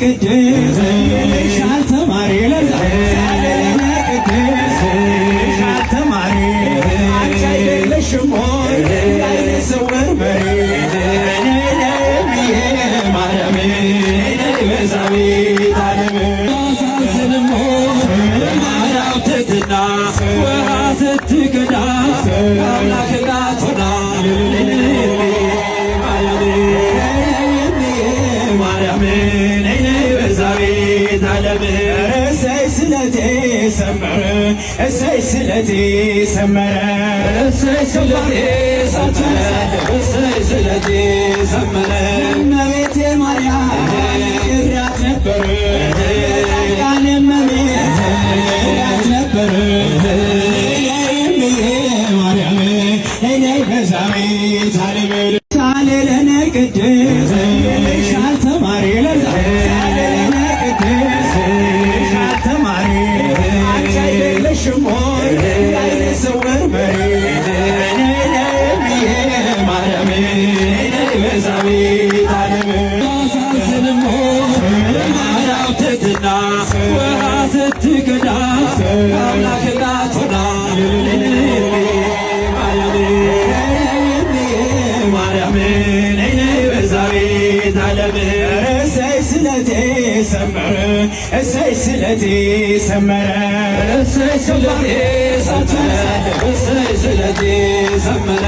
ቅድስት ሻልተማሪ ለዛለነ ቅድስት ሻልተማሪ አንቺ አይደለሽም ሆይ አይነ ስውር መሪ ነይ ማርያም ነይ ቤዛዊተ ዓለም አሳዝንም ማርያም ትሕትና ውሃ ስትቀዳ አምላክ እናት ሆና ማርያም ነይ ቤዛዊተ ዓለም እሰይ ስለቴ ሰመረ እሰይ ስለቴ ሰመረ እሰይ ስለቴ ሰመረ እሰይ ስለቴ ሰመረ እመቤቴ ማርያም እራት ነበር ያንም እመቤቴ እራት ነበር ማርያም ነይ ቤዛዊተ ዓለም ሻለለነ ቅድስት ሻልተማሪ ለዛለነ ቅድስት ሻልተማሪ አንቺ አይደለሽም ሆይ አይነ ስውር መሪ ማርያም ነይ ቤዛዊተ ዓለም አሳዝንም ማርያም ትሕትና ውሃ ስትቀዳ አምላክ እናት ሆና ማርያም ነይ ቤዛዊተ ዓለም እሰይ ስለቴ ሰመረ እሰይ ስለቴ ሰመረ እሰይ ስለቴ ሰመረ እሰይ ስለቴ ሰመረ